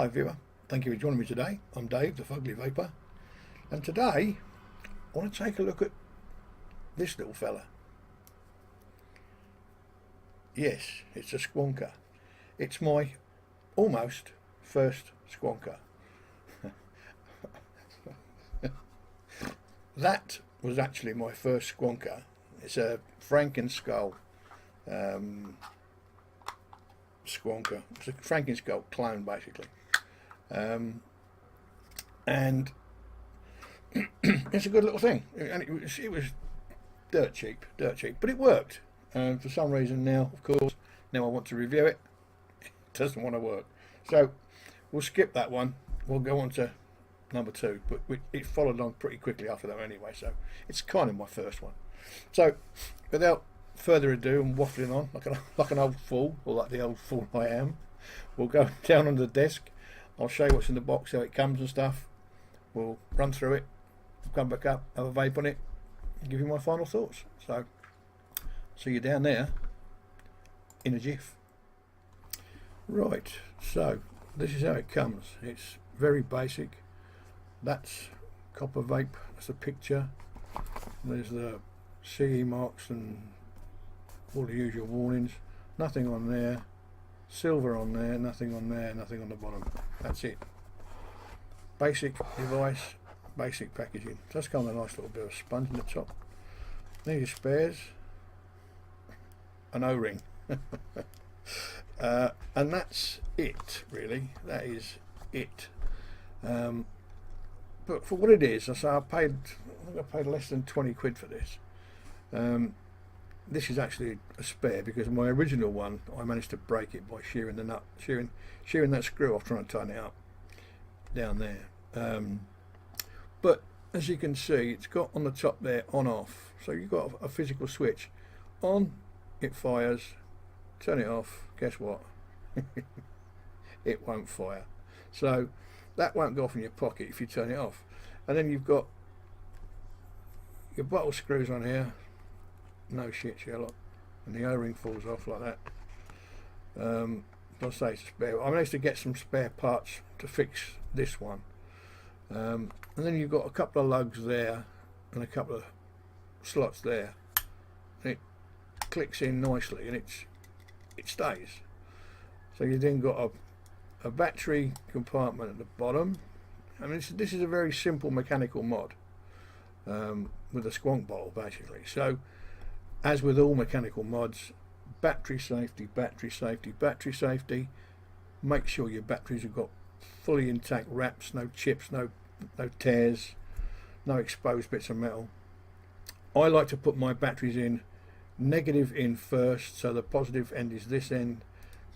Hello viewer, thank you for joining me today. I'm Dave, the Fugly Vaper, and today I want to take a look at this little fella. Yes, it's a squonker. It's my almost first squonker. That was actually my first squonker. It's a Frankenskull squonker. It's a Frankenskull clone basically. And it's a good little thing, and it was dirt cheap, but it worked. For some reason now, of course, now I want to review it. It doesn't want to work, so we'll skip that one. We'll go on to number two, but it followed on pretty quickly after that anyway, so it's kind of my first one. So without further ado and waffling on like an old fool, or like the old fool I am, we'll go down on the desk. I'll show you what's in the box, how it comes and stuff. We'll run through it, come back up, have a vape on it, and give you my final thoughts. So, see you down there in a jiff. Right, so this is how it comes. It's very basic. That's Coppervape, that's a picture. There's the CE marks and all the usual warnings. Nothing on there. Silver on there, nothing on there, nothing on the bottom. That's it. Basic device, basic packaging. Just got a nice little bit of sponge in the top. There's your spares. An O-ring. And that's it, really. That is it. But for what it is, I say I think I paid less than 20 quid for this. This is actually a spare, because my original one I managed to break it by shearing the nut, shearing that screw off, trying to tighten it up down there. But as you can see, it's got on the top there on off, so you've got a physical switch. On, it fires. Turn it off, guess what? It won't fire. So that won't go off in your pocket if you turn it off. And then you've got your bottle screws on here. No shit, Sherlock. And the O-ring falls off like that. I'll say it's spare. I managed to get some spare parts to fix this one. And then you've got a couple of lugs there and a couple of slots there. And it clicks in nicely, and it stays. So you then got a battery compartment at the bottom. I mean, this is a very simple mechanical mod with a squonk bottle basically. So as with all mechanical mods, battery safety, battery safety, battery safety. Make sure your batteries have got fully intact wraps, no chips, no tears, no exposed bits of metal. I like to put my batteries in negative in first, so the positive end is this end,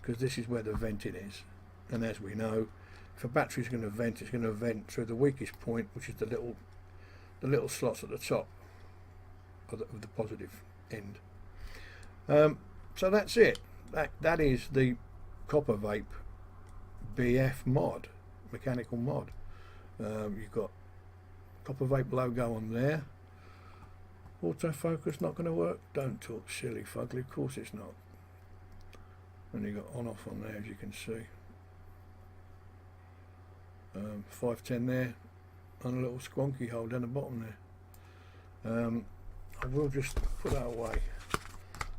because this is where the venting is. And as we know, if a battery is going to vent, it's going to vent through the weakest point, which is the little slots at the top of the positive end. So that's it. That is the Coppervape BF mod, mechanical mod. You've got Coppervape logo on there. Autofocus not going to work. Don't talk silly, Fugly. Of course it's not. And you've got on off on there, as you can see. 510 there, and a little squonky hole down the bottom there. I will just put that away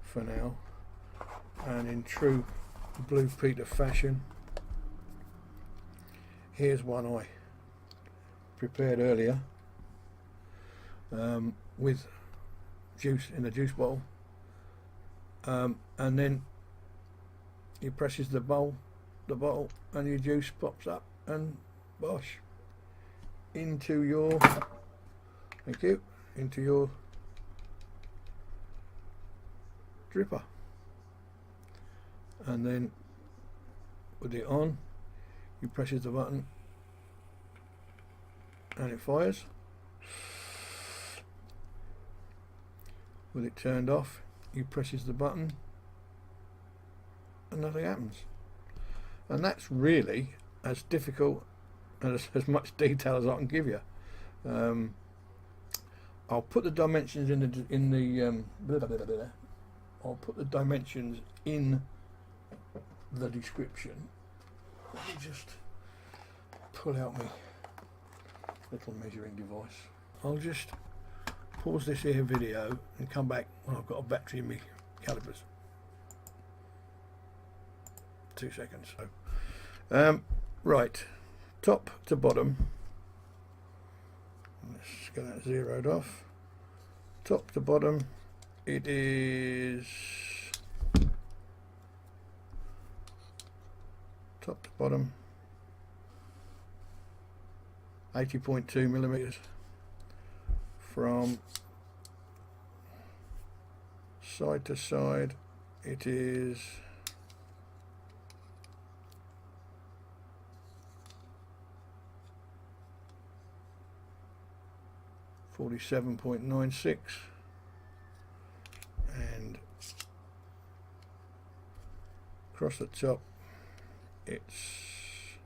for now, and in true Blue Peter fashion, here's one I prepared earlier with juice in the juice bottle, and then he presses the bottle, and your juice pops up, and bosh, into your, thank you, into your dripper. And then with it on, you presses the button and it fires. With it turned off, you presses the button and nothing happens. And that's really as difficult and as much detail as I can give you. I'll put the dimensions I'll put the dimensions in the description. Let me just pull out my little measuring device. I'll just pause this here video and come back when I've got a battery in my calipers. 2 seconds. So, right, top to bottom. Let's get that zeroed off. Top to bottom, it is top to bottom 80.2 millimeters. From side to side, it is 47.96, and across the top it's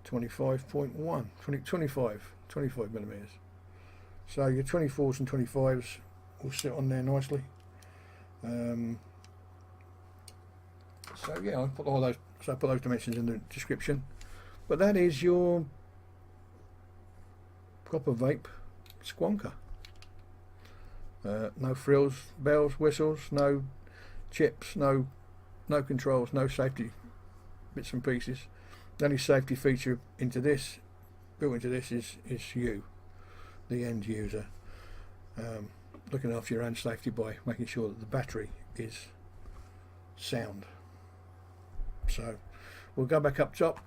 25.1, 25 millimeters. So your 24s and 25s will sit on there nicely. So yeah, I'll put all those. So I put those dimensions in the description. But that is your Coppervape squonker. No frills, bells, whistles, no chips, no controls, no safety bits and pieces. The only safety feature built into this is you, the end user, looking after your own safety by making sure that the battery is sound. So we'll go back up top,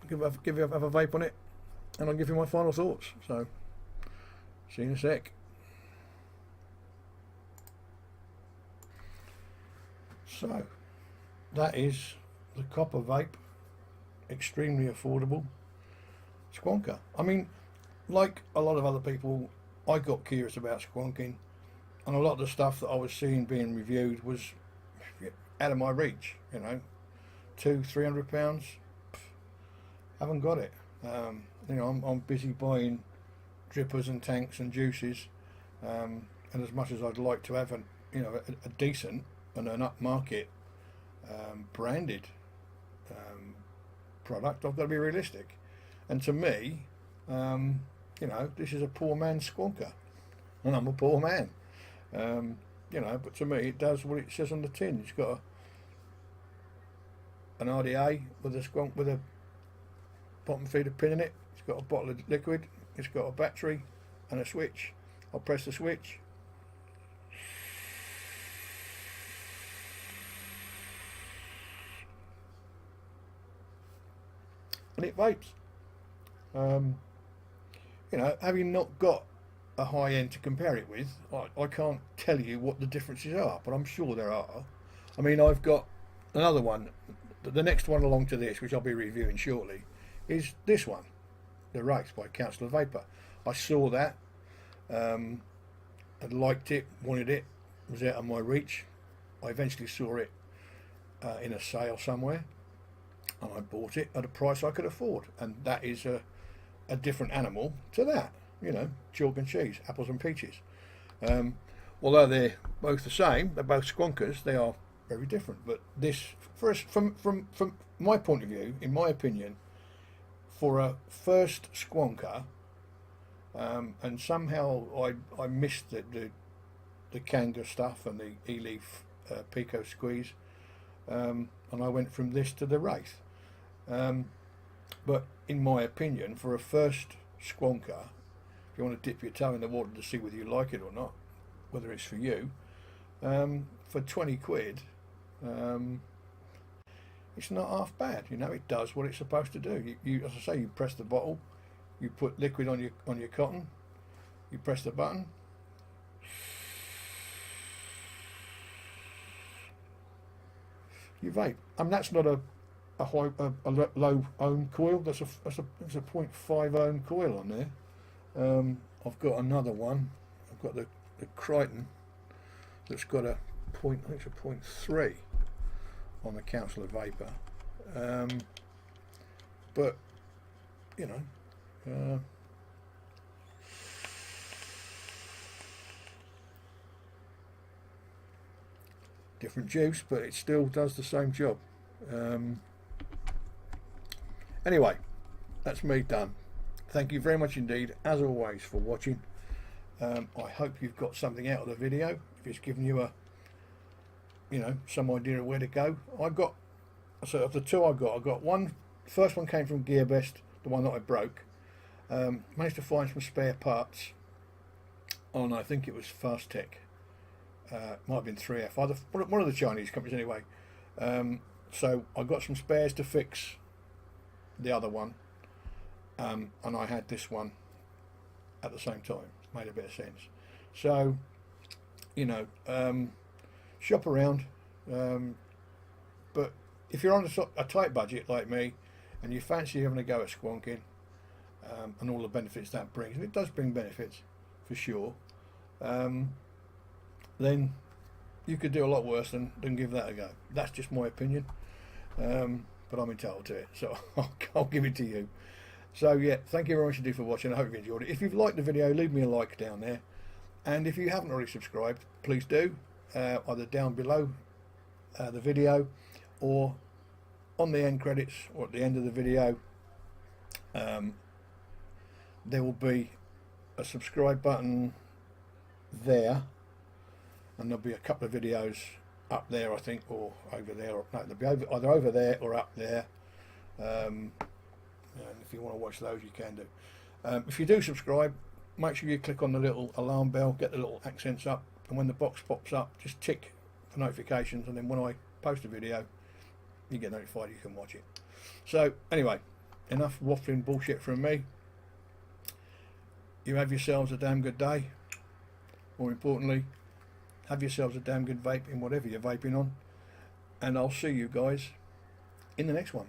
give you a vape on it, and I'll give you my final thoughts. So see you in a sec. So that is the Coppervape extremely affordable squonker. I mean, like a lot of other people, I got curious about squonking, and a lot of the stuff that I was seeing being reviewed was out of my reach. You know, £200-300. Haven't got it. You know, I'm busy buying drippers and tanks and juices, and as much as I'd like to have a decent and an upmarket branded product, I've got to be realistic. And to me, you know, this is a poor man's squonker, and I'm a poor man. You know, but to me, it does what it says on the tin. It's got an RDA with a bottom feeder pin in it. It's got a bottle of liquid. It's got a battery and a switch. I'll press the switch. And it vapes. You know, having not got a high end to compare it with, I can't tell you what the differences are, but I'm sure there are. I mean, I've got another one. The next one along to this, which I'll be reviewing shortly, is this one, the Race by Vapor. I saw that, and liked it, wanted it, was out of my reach. I eventually saw it in a sale somewhere, and I bought it at a price I could afford, and that is a different animal to that. You know, chalk and cheese, apples and peaches. Although they're both the same, they're both squonkers, they are very different. But this, from my point of view, in my opinion, for a first squonker, and somehow I missed the Kanga stuff and the E-leaf Pico squeeze, and I went from this to the Wraith. But in my opinion, for a first squonker, if you want to dip your toe in the water to see whether you like it or not, whether it's for you, for 20 quid, it's not half bad. You know, it does what it's supposed to do. You, as I say, you press the bottle, you put liquid on your cotton, you press the button, you vape. That's not a low ohm coil. That's a 0.5 ohm coil on there. I've got another one. I've got the Crichton that's got a point. I think it's a 0.3 on the Council Vapor. But you know, different juice, but it still does the same job. Anyway, that's me done. Thank you very much indeed, as always, for watching. I hope you've got something out of the video. If it's given you some idea of where to go. So of the two I got one. The first one came from GearBest, the one that I broke. Managed to find some spare parts on, I think it was Fast Tech. Might have been 3F, either one of the Chinese companies anyway. So I got some spares to fix the other one, and I had this one at the same time. Made a bit of sense. So shop around, but if you're on a tight budget like me and you fancy having a go at squonking, and all the benefits that brings, and it does bring benefits for sure, then you could do a lot worse than give that a go. That's just my opinion, but I'm entitled to it, so I'll give it to you. So yeah, thank you very much indeed for watching. I hope you enjoyed it. If you've liked the video, leave me a like down there, and if you haven't already subscribed, please do, either down below the video or on the end credits or at the end of the video. There will be a subscribe button there, and there'll be a couple of videos up there, I think, or over there, or no, they'll be either over there or up there. And if you want to watch those, you can do. If you do subscribe, make sure you click on the little alarm bell, get the little accents up, and when the box pops up, just tick for notifications, and then when I post a video, you get notified you can watch it. So anyway, enough waffling bullshit from me. You have yourselves a damn good day. More importantly, have yourselves a damn good vape in whatever you're vaping on, and I'll see you guys in the next one.